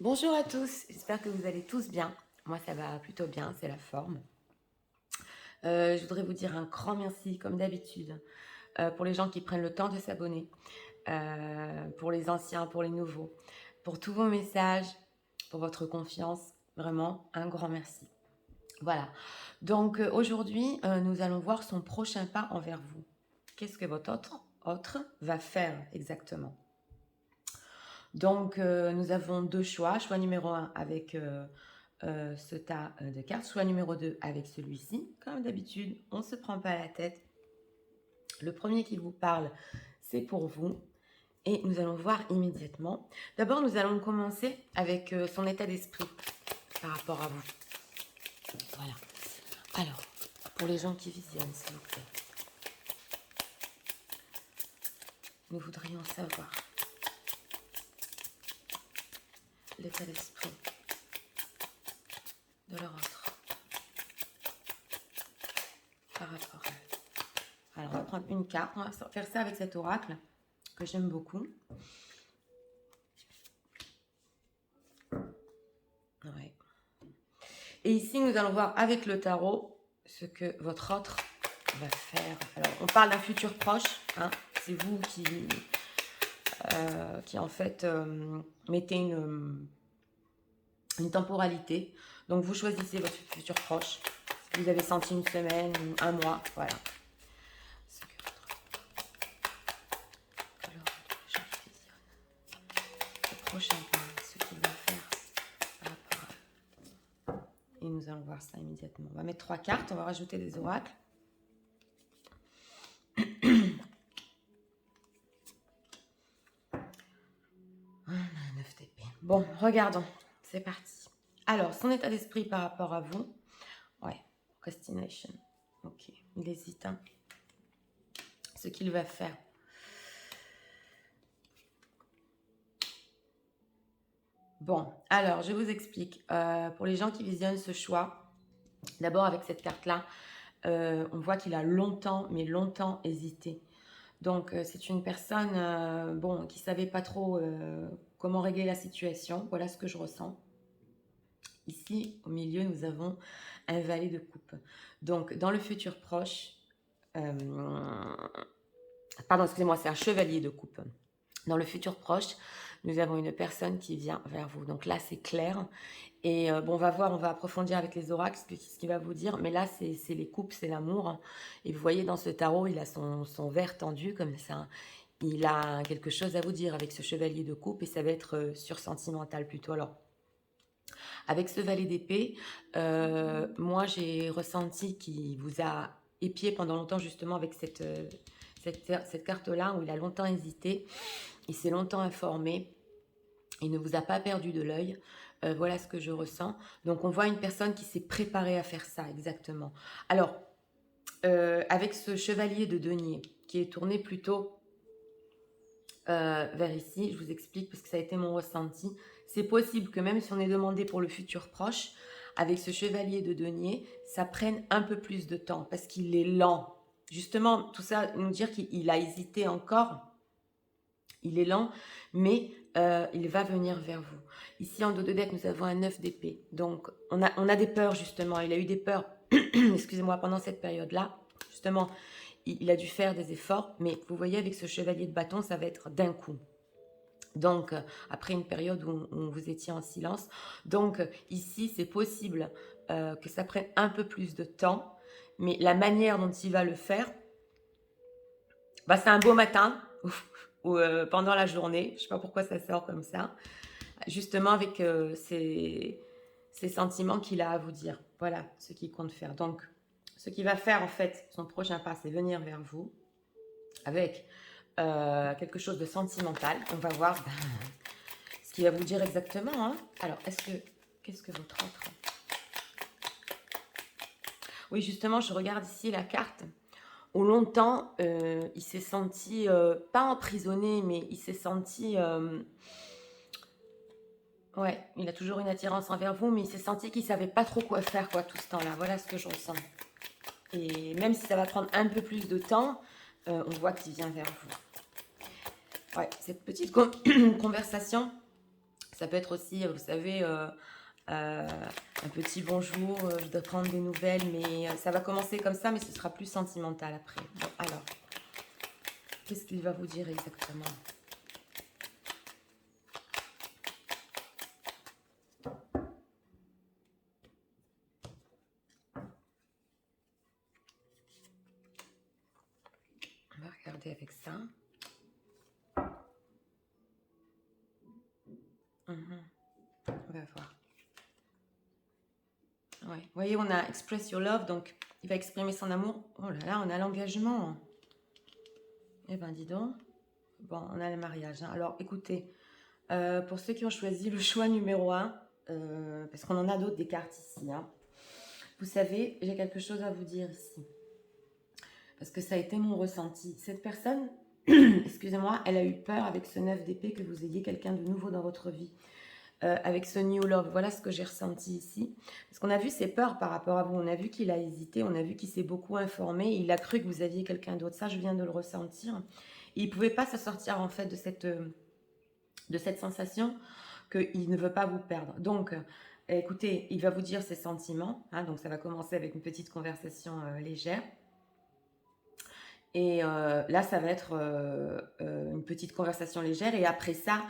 Bonjour à tous, j'espère que vous allez tous bien. Moi, ça va plutôt bien, c'est la forme. Je voudrais vous dire un grand merci, comme d'habitude, pour les gens qui prennent le temps de s'abonner, pour les anciens, pour les nouveaux, pour tous vos messages, pour votre confiance. Vraiment, un grand merci. Voilà. Donc aujourd'hui, nous allons voir son prochain pas envers vous. Qu'est-ce que votre autre va faire exactement? Donc, nous avons deux choix. Choix numéro un avec ce tas de cartes. Choix numéro 2 avec celui-ci. Comme d'habitude, on ne se prend pas la tête. Le premier qui vous parle, c'est pour vous. Et nous allons voir immédiatement. D'abord, nous allons commencer avec son état d'esprit par rapport à vous. Voilà. Alors, pour les gens qui visionnent, s'il vous plaît, nous voudrions savoir l'état d'esprit de leur autre par rapport à eux. Alors, on va prendre une carte. On va faire ça avec cet oracle que j'aime beaucoup. Ouais. Et ici, nous allons voir avec le tarot ce que votre autre va faire. Alors, on parle d'un futur proche. Hein. C'est vous qui en fait, mettez une temporalité. Donc, vous choisissez votre futur proche. Si vous avez senti une semaine ou un mois, voilà. Ce que votre... Alors, je visionne. Le prochain point, ce qu'il va faire par rapport à... Et nous allons voir ça immédiatement. On va mettre 3 cartes, on va rajouter des oracles. On a un 9 d'épée. Bon, regardons. C'est parti. Alors, son état d'esprit par rapport à vous. Ouais, procrastination. Ok, il hésite. Hein. Ce qu'il va faire. Bon, alors, je vous explique. Pour les gens qui visionnent ce choix, d'abord avec cette carte-là, on voit qu'il a longtemps, mais longtemps hésité. Donc, c'est une personne bon, qui ne savait pas trop comment régler la situation. Voilà ce que je ressens. Ici, au milieu, nous avons un valet de coupe. Donc, dans le futur proche, pardon, excusez-moi, c'est un chevalier de coupe. Dans le futur proche, nous avons une personne qui vient vers vous. Donc là, c'est clair. Et bon, on va voir, on va approfondir avec les oracles ce qu'il va vous dire. Mais là, c'est les coupes, c'est l'amour. Et vous voyez, dans ce tarot, il a son verre tendu comme ça. Il a quelque chose à vous dire avec ce chevalier de coupe et ça va être sursentimental plutôt. Alors, avec ce valet d'épée, moi, j'ai ressenti qu'il vous a épié pendant longtemps justement avec cette carte-là où il a longtemps hésité, il s'est longtemps informé, il ne vous a pas perdu de l'œil. Voilà ce que je ressens. Donc, on voit une personne qui s'est préparée à faire ça, exactement. Alors, avec ce chevalier de denier qui est tourné plutôt vers ici, je vous explique parce que ça a été mon ressenti. C'est possible que même si on est demandé pour le futur proche, avec ce chevalier de denier, ça prenne un peu plus de temps parce qu'il est lent. Justement, tout ça nous dire qu'il a hésité encore. Il est lent, mais il va venir vers vous. Ici, en dos de deck, nous avons un 9 d'épée. Donc, on a des peurs, justement. Il a eu des peurs, excusez-moi, pendant cette période-là. Justement, il a dû faire des efforts, mais vous voyez, avec ce chevalier de bâton, ça va être d'un coup. Donc, après une période où vous étiez en silence. Donc, ici, c'est possible que ça prenne un peu plus de temps, mais la manière dont il va le faire, bah, c'est un beau matin ou pendant la journée. Je ne sais pas pourquoi ça sort comme ça. Justement, avec ces sentiments qu'il a à vous dire. Voilà ce qu'il compte faire. Donc, ce qu'il va faire, en fait, son prochain pas, c'est venir vers vous avec quelque chose de sentimental. On va voir ce qu'il va vous dire exactement. Hein. Alors, qu'est-ce que votre autre... Oui, justement, je regarde ici la carte. Où longtemps, il s'est senti, pas emprisonné, mais il s'est senti... ouais, il a toujours une attirance envers vous, mais il s'est senti qu'il ne savait pas trop quoi faire quoi, tout ce temps-là. Voilà ce que je ressens. Et même si ça va prendre un peu plus de temps, on voit qu'il vient vers vous. Ouais, cette petite conversation Ça peut être aussi, vous savez, un petit bonjour, je dois prendre des nouvelles, mais ça va commencer comme ça, mais ce sera plus sentimental après. Bon, alors, qu'est-ce qu'il va vous dire exactement? On va regarder avec ça. On va voir. Ouais. Vous voyez, on a Express Your Love, donc il va exprimer son amour. Oh là là, on a l'engagement. Eh ben, dis donc. Bon, on a le mariage. Hein. Alors, écoutez, pour ceux qui ont choisi le choix numéro 1, parce qu'on en a d'autres des cartes ici, hein, vous savez, j'ai quelque chose à vous dire ici. Parce que ça a été mon ressenti. Cette personne, excusez-moi, elle a eu peur avec ce 9 d'épée que vous ayez quelqu'un de nouveau dans votre vie. Avec ce New Love, voilà ce que j'ai ressenti ici. Parce qu'on a vu ses peurs par rapport à vous, on a vu qu'il a hésité, on a vu qu'il s'est beaucoup informé, il a cru que vous aviez quelqu'un d'autre. Ça, je viens de le ressentir. Et il ne pouvait pas se sortir en fait de cette sensation qu'il ne veut pas vous perdre. Donc, écoutez, il va vous dire ses sentiments. Hein, donc, ça va commencer avec une petite conversation légère. Et là, ça va être une petite conversation légère. Et après ça,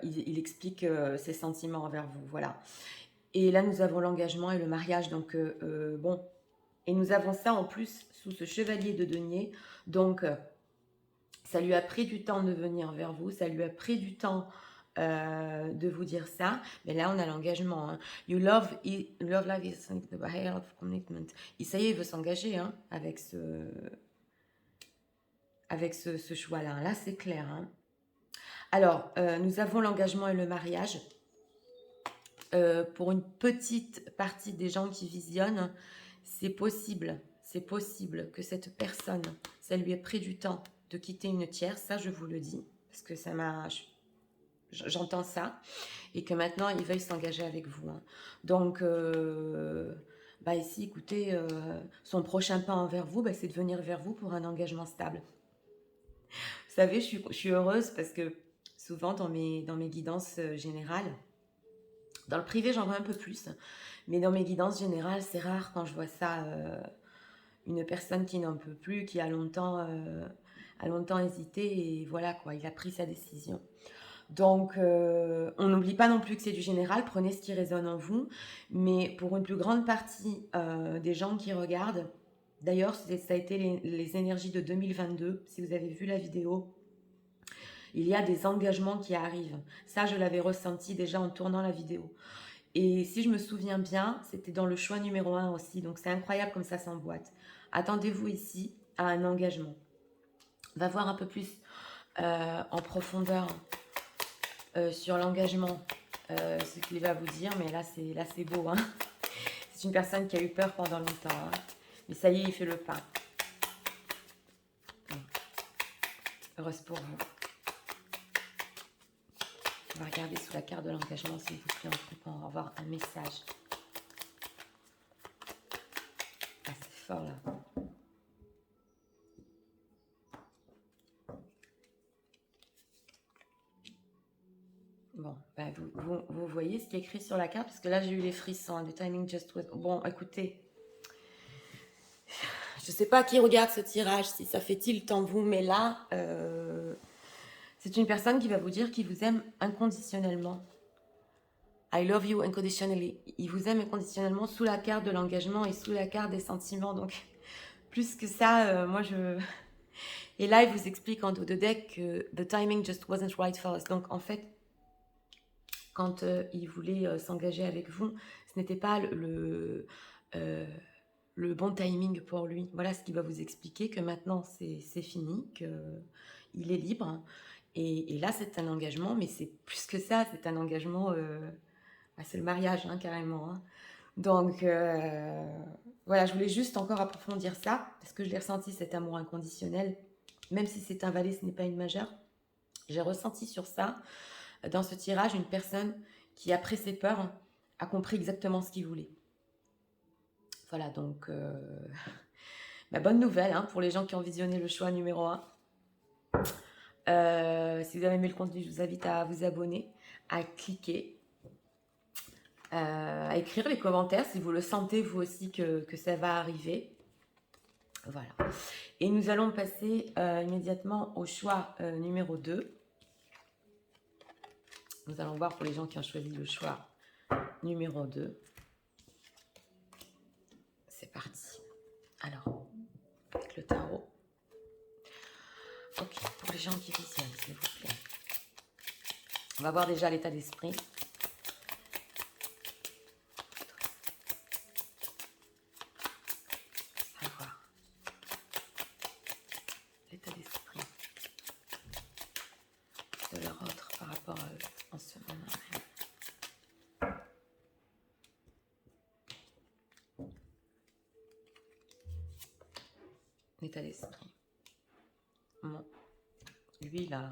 il explique ses sentiments envers vous. Voilà. Et là, nous avons l'engagement et le mariage. Donc, bon. Et nous avons ça en plus sous ce chevalier de denier. Donc, ça lui a pris du temps de venir vers vous. Ça lui a pris du temps de vous dire ça. Mais là, on a l'engagement. Hein. Love life is the higher of commitment. Et ça y est, il veut s'engager hein, avec ce choix-là. Là, c'est clair. Hein. Alors, nous avons l'engagement et le mariage. Pour une petite partie des gens qui visionnent, c'est possible que cette personne, ça lui ait pris du temps de quitter une tierce, ça je vous le dis, parce que ça m'a... J'entends ça, et que maintenant il veuille s'engager avec vous. Hein. Donc, bah ici, écoutez, son prochain pas envers vous, bah, c'est de venir vers vous pour un engagement stable. Vous savez, je suis heureuse parce que souvent dans mes guidances générales, dans le privé j'en vois un peu plus, mais dans mes guidances générales c'est rare quand je vois ça, une personne qui n'en peut plus, qui a longtemps hésité et voilà quoi, il a pris sa décision. Donc on n'oublie pas non plus que c'est du général, prenez ce qui résonne en vous, mais pour une plus grande partie des gens qui regardent, d'ailleurs ça a été les énergies de 2022, si vous avez vu la vidéo, il y a des engagements qui arrivent. Ça, je l'avais ressenti déjà en tournant la vidéo. Et si je me souviens bien, c'était dans le choix numéro 1 aussi. Donc, c'est incroyable comme ça s'emboîte. Attendez-vous ici à un engagement. On va voir un peu plus en profondeur sur l'engagement, ce qu'il va vous dire. Mais là, c'est beau. Hein. C'est une personne qui a eu peur pendant longtemps. Hein. Mais ça y est, il fait le pas. Heureuse pour vous. On va regarder sous la carte de l'engagement, s'il vous plaît, on va avoir un message. Ah, c'est fort, là. Bon, ben vous voyez ce qui est écrit sur la carte, parce que là, j'ai eu les frissons. The timing just was... Bon, écoutez, je ne sais pas qui regarde ce tirage, si ça fait tilt en vous, mais là... c'est une personne qui va vous dire qu'il vous aime inconditionnellement. I love you unconditionally. Il vous aime inconditionnellement sous la carte de l'engagement et sous la carte des sentiments. Donc, plus que ça, moi je... Et là, il vous explique en dos de deck que the timing just wasn't right for us. Donc, en fait, quand il voulait s'engager avec vous, ce n'était pas le bon timing pour lui. Voilà ce qu'il va vous expliquer, que maintenant, c'est fini, qu'il est libre. Et là, c'est un engagement, mais c'est plus que ça, c'est un engagement, c'est le mariage, hein, carrément. Hein. Donc, voilà, je voulais juste encore approfondir ça, parce que je l'ai ressenti, cet amour inconditionnel, même si c'est un valet, ce n'est pas une majeure. J'ai ressenti sur ça, dans ce tirage, une personne qui, après ses peurs, a compris exactement ce qu'il voulait. Voilà, donc, bonne nouvelle hein, pour les gens qui ont visionné le choix numéro 1. Si vous avez aimé le contenu, je vous invite à vous abonner, à cliquer, à écrire les commentaires si vous le sentez vous aussi que ça va arriver. Voilà. Et nous allons passer immédiatement au choix numéro 2. Nous allons voir pour les gens qui ont choisi le choix numéro 2. C'est parti. Alors, avec le tarot. Ok, pour les gens qui visionnent, s'il vous plaît. On va voir déjà l'état d'esprit. Savoir l'état d'esprit de leur autre par rapport à eux en ce moment même. L'état d'esprit. Bon. Lui, là,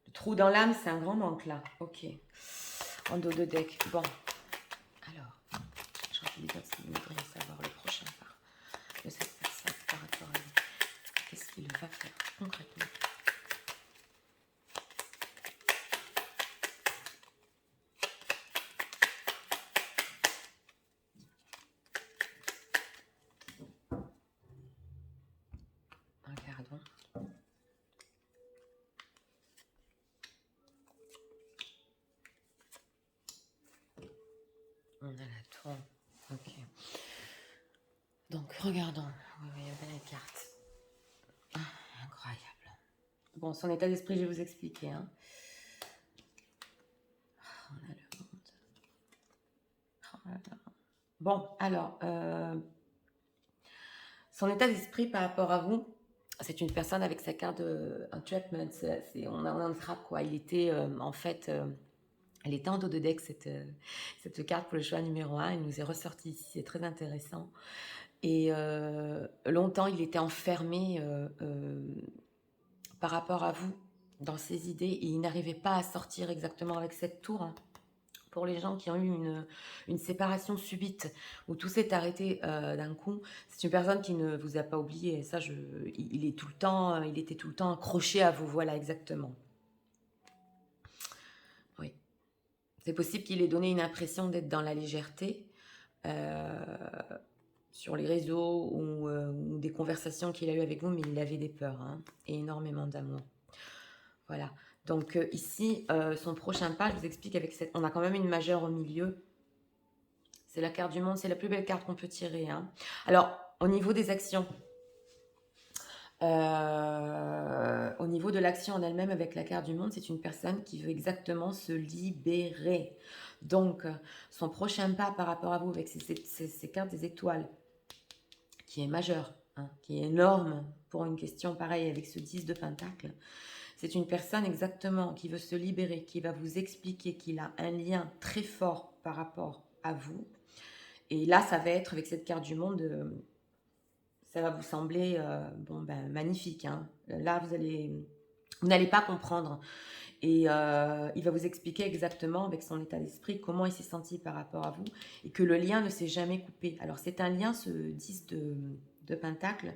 le trou dans l'âme, c'est un grand manque là. Ok. En dos de deck. Bon. Alors, j'ai envie de dire si vous voudriez savoir le prochain pas de cette personne par rapport à lui. Qu'est-ce qu'il va faire concrètement? Regardons. On a la tour. Ok. Donc, regardons. Oui, il y a bien les cartes. Ah, incroyable. Bon, son état d'esprit, je vais vous expliquer. Hein. Oh, on a le monde. Oh là là. Bon, alors, son état d'esprit par rapport à vous, c'est une personne avec sa carte de entrapment. On entrape, quoi. Il était, en fait... elle était en dos de deck, cette carte pour le choix numéro 1. Elle nous est ressortie ici, c'est très intéressant. Et longtemps, il était enfermé par rapport à vous dans ses idées. Et il n'arrivait pas à sortir exactement avec cette tour. Hein. Pour les gens qui ont eu une séparation subite, où tout s'est arrêté d'un coup, c'est une personne qui ne vous a pas oublié. Et ça, il était tout le temps accroché à vous. Voilà, exactement. Oui. C'est possible qu'il ait donné une impression d'être dans la légèreté sur les réseaux ou des conversations qu'il a eues avec vous, mais il avait des peurs hein, et énormément d'amour. Voilà. Donc ici, son prochain pas, je vous explique avec cette... On a quand même une majeure au milieu. C'est la carte du monde, c'est la plus belle carte qu'on peut tirer. Hein. Alors, au niveau des actions, au niveau de l'action en elle-même avec la carte du monde, c'est une personne qui veut exactement se libérer. Donc, son prochain pas par rapport à vous avec ces cartes des étoiles, qui est majeur, hein, qui est énorme pour une question pareille avec ce 10 de Pentacle, c'est une personne exactement qui veut se libérer, qui va vous expliquer qu'il a un lien très fort par rapport à vous. Et là, ça va être avec cette carte du monde... ça va vous sembler magnifique. Hein. Là, vous n'allez pas comprendre. Et il va vous expliquer exactement avec son état d'esprit comment il s'est senti par rapport à vous et que le lien ne s'est jamais coupé. Alors, c'est un lien, ce 10 de Pentacle.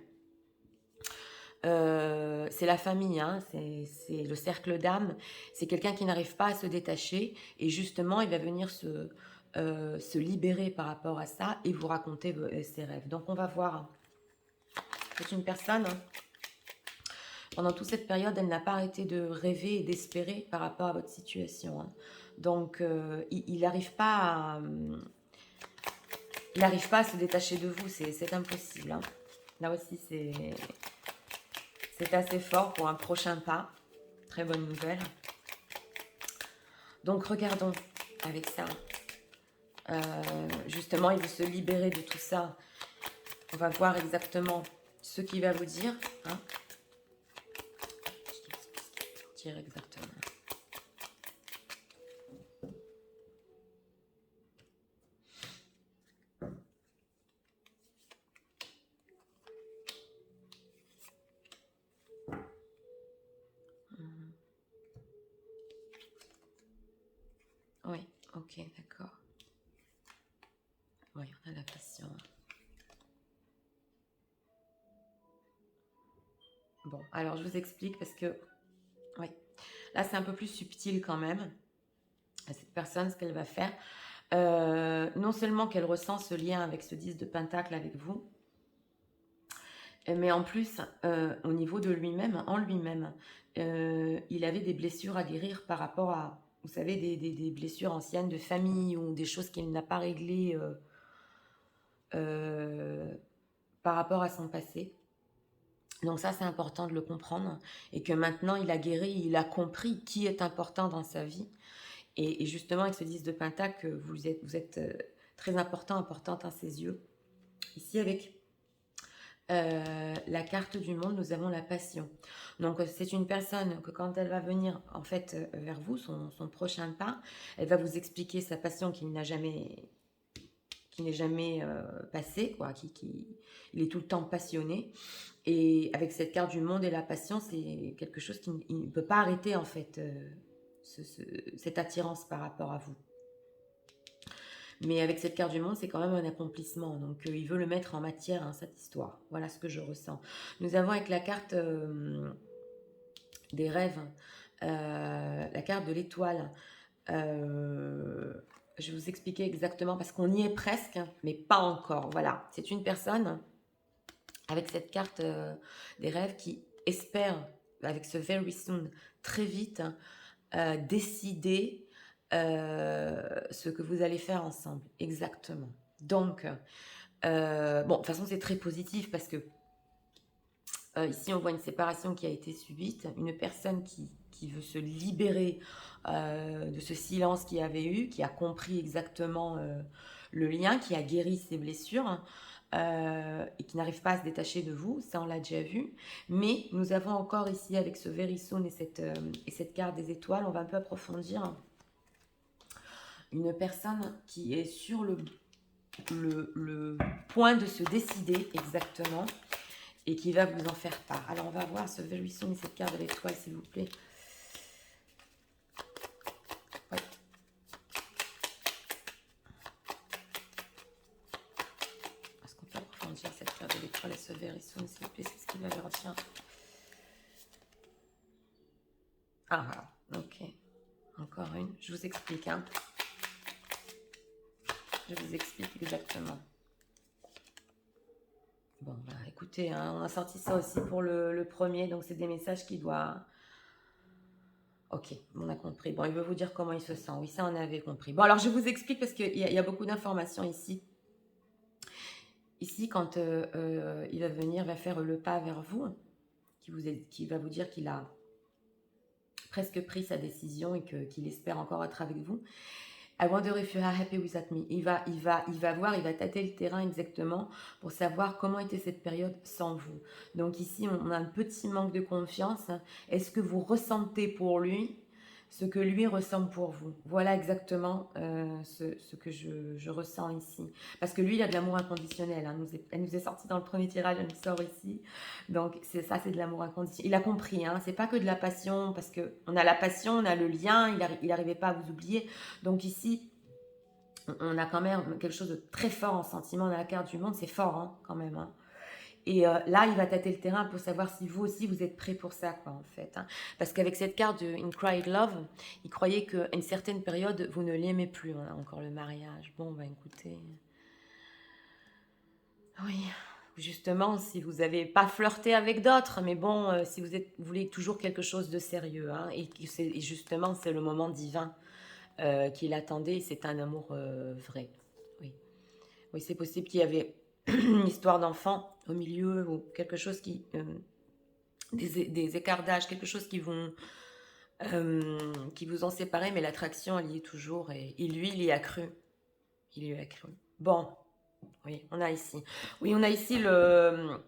C'est la famille, hein, c'est le cercle d'âme. C'est quelqu'un qui n'arrive pas à se détacher et justement, il va venir se libérer par rapport à ça et vous raconter ses rêves. Donc, on va voir... C'est une personne, pendant toute cette période, elle n'a pas arrêté de rêver et d'espérer par rapport à votre situation. Hein. Donc, il n'arrive pas à se détacher de vous, c'est impossible. Hein. Là aussi, c'est assez fort pour un prochain pas. Très bonne nouvelle. Donc, regardons avec ça. Justement, il veut se libérer de tout ça. On va voir exactement ce qu'il va vous dire. Hein. Exactement. Oui, ok, d'accord. Oui, on a la passion. Bon, alors je vous explique parce que, oui, là c'est un peu plus subtil quand même. à cette personne, ce qu'elle va faire. Non seulement qu'elle ressent ce lien avec ce 10 de Pentacle avec vous, mais en plus, au niveau de lui-même, en lui-même, il avait des blessures à guérir par rapport à, vous savez, des blessures anciennes de famille ou des choses qu'il n'a pas réglées par rapport à son passé. Donc ça, c'est important de le comprendre et que maintenant, il a guéri, il a compris qui est important dans sa vie. Et justement, avec ce 10 de Pentacle, vous êtes très importante à ses yeux. Ici, avec la carte du monde, nous avons la passion. Donc, c'est une personne que quand elle va venir, en fait, vers vous, son prochain pas, elle va vous expliquer sa passion qui n'est jamais passée, quoi, il est tout le temps passionné. Et avec cette carte du monde et la passion, c'est quelque chose qui ne peut pas arrêter, en fait, cette attirance par rapport à vous. Mais avec cette carte du monde, c'est quand même un accomplissement. Donc, il veut le mettre en matière, hein, cette histoire. Voilà ce que je ressens. Nous avons avec la carte des rêves, la carte de l'étoile. Je vais vous expliquer exactement parce qu'on y est presque, mais pas encore. Voilà, c'est une personne avec cette carte des rêves qui espère, avec ce very soon, très vite, décider ce que vous allez faire ensemble, exactement. Donc, bon, de toute façon, c'est très positif parce que ici, on voit une séparation qui a été subite, une personne qui veut se libérer de ce silence qu'il y avait eu, qui a compris exactement le lien, qui a guéri ses blessures et qui n'arrive pas à se détacher de vous, ça on l'a déjà vu. Mais nous avons encore ici, avec ce very soon et cette carte des étoiles, on va un peu approfondir une personne qui est sur le point de se décider exactement et qui va vous en faire part. Alors, on va voir ce very soon et cette carte de l'étoile, s'il vous plaît. Ouais. Est-ce qu'on peut approfondir cette carte de l'étoile et ce very soon, s'il vous plaît? C'est ce qui va leur dire. Ah, voilà. Ok. Encore une. Je vous explique, hein. Je vous explique exactement. Bon, bah, écoutez, hein, on a sorti ça aussi pour le premier, donc c'est des messages qui doivent... Ok, on a compris. Bon, il veut vous dire comment il se sent. Oui, ça, on avait compris. Bon, alors, je vous explique parce qu'il y a beaucoup d'informations ici. Ici, quand il va venir, va faire le pas vers vous, qui va vous dire qu'il a presque pris sa décision et qu'il espère encore être avec vous. I wonder if you are happy without me. Il va voir, il va tâter le terrain exactement pour savoir comment était cette période sans vous. Donc ici, on a un petit manque de confiance. Est-ce que vous ressentez pour lui ce que lui ressent pour vous? Voilà exactement ce que je ressens ici. Parce que lui, il a de l'amour inconditionnel. Hein. Elle nous est sortie dans le premier tirage, elle nous sort ici. Donc ça, c'est de l'amour inconditionnel. Il a compris, hein. C'est pas que de la passion, parce qu'on a la passion, on a le lien, il n'arrivait pas à vous oublier. Donc ici, on a quand même quelque chose de très fort en sentiment dans la carte du monde. C'est fort, hein, quand même, hein. Et là, il va tâter le terrain pour savoir si vous aussi, vous êtes prêt pour ça, quoi, en fait. Hein. Parce qu'avec cette carte de In Cried Love, il croyait qu'à une certaine période, vous ne l'aimez plus. On a encore le mariage. Bon, bah écoutez... Oui, justement, si vous n'avez pas flirté avec d'autres, mais bon, si vous voulez toujours quelque chose de sérieux, hein, et justement, c'est le moment divin qu'il attendait, c'est un amour vrai. Oui, oui, c'est possible qu'il y avait une histoire d'enfant au milieu ou quelque chose qui... des écarts d'âge, quelque chose qui vous ont séparé, mais l'attraction, elle y est toujours. Et lui, il y a cru. Il y a cru. Bon, oui, on a ici. Oui, on a ici le...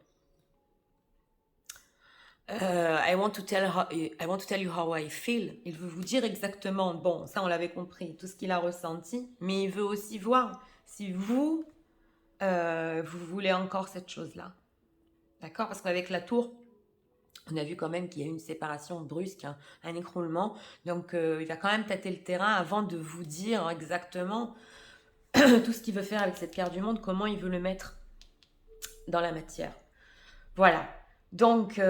I want to tell you how I feel. Il veut vous dire exactement, bon, ça on l'avait compris, tout ce qu'il a ressenti, mais il veut aussi voir si vous voulez encore cette chose-là. D'accord? Parce qu'avec la tour, on a vu quand même qu'il y a eu une séparation brusque, hein, un écroulement. Donc, il va quand même tâter le terrain avant de vous dire exactement tout ce qu'il veut faire avec cette carte du monde, comment il veut le mettre dans la matière. Voilà. Donc,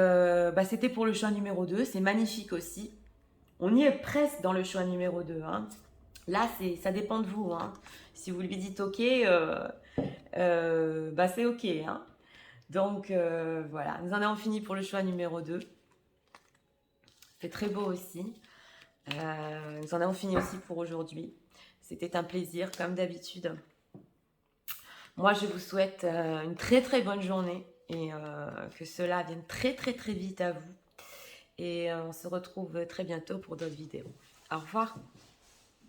c'était pour le choix numéro 2. C'est magnifique aussi. On y est presque dans le choix numéro 2. Hein. Là, ça dépend de vous, hein. Si vous lui dites OK, bah c'est OK, hein. Donc voilà, nous en avons fini pour le choix numéro 2. C'est très beau aussi. Nous en avons fini aussi pour aujourd'hui. C'était un plaisir, comme d'habitude. Moi, je vous souhaite une très très bonne journée et que cela vienne très très très vite à vous. Et on se retrouve très bientôt pour d'autres vidéos. Au revoir.